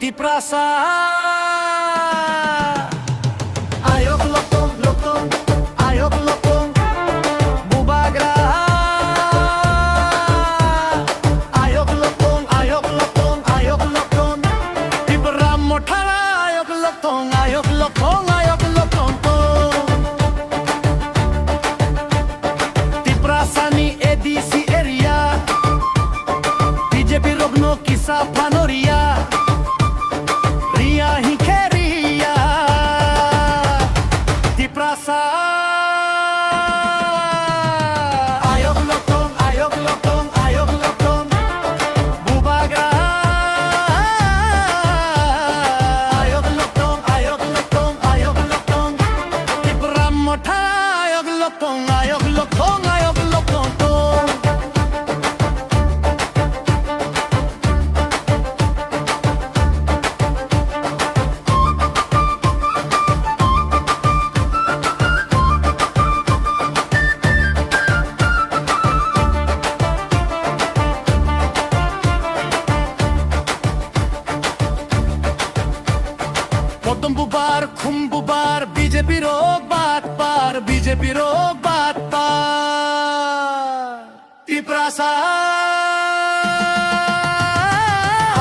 Tiprasa ayok lokong lokong ayok lokong bubagra ayok lokong ayok lokong ayok lokong Tripura mothara ayok lokong ayok lokong ayok lokong Thansani ADC area BJP rogno kisa panoria ria hi keria Tiprasa ayok lokong ayok lokong ayok lokong bubagra ayok lokong ayok lokong ayok lokong Tripura motha ayok lokong ayok lokong ayok lokong Potom bubar, khum bubar, BJP rok bat par, BJP rok bat par. Tiprasa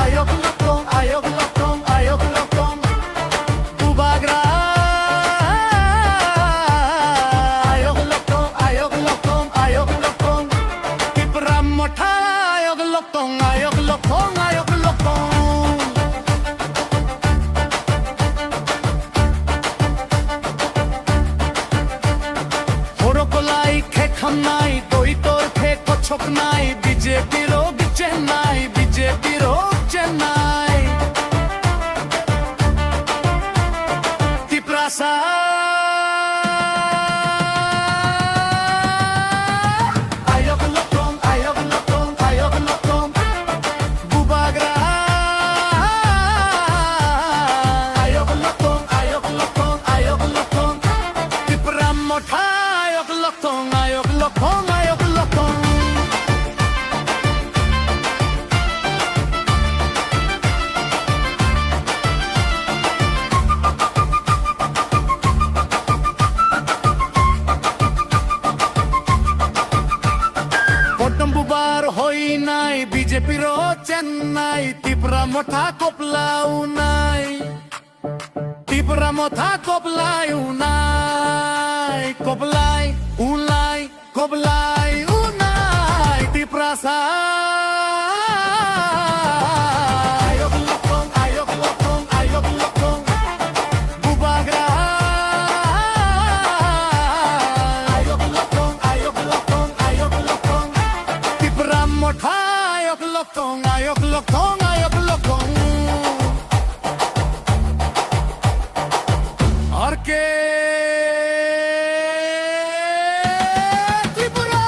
ayok lokong, ayok lokong, ayok lokong, bubagra ayok lokong, ayok lokong, ayok lokong, Tripura motha ayok lokong, ayok lokong, ayok lokong. Kwplai Wngkha nai doi tor phe kochok nai BJP Rok Chenkha BJP Rok Chenkha Tiprasa ayok lokong ayok lokong ayok lokong bubagra ayok lokong ayok lokong ayok lokong Tripura motha ayok lokong ayok lokong ayok lokong Potom bubar hoi nai BJP Rok Chenkha Tripura motha Kwplai nai Tripura motha Kwplai unai Kwplai unai Kwplai unai Tiprasa ayok lokong ayok lokong ayok lokong bubagra ayok lokong ayok lokong ayok lokong Tripura motha ayok lokong ayok lokong ayok lokong RK.Tripura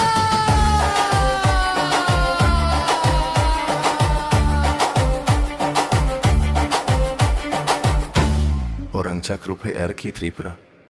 Orang cakrup RK.Tripura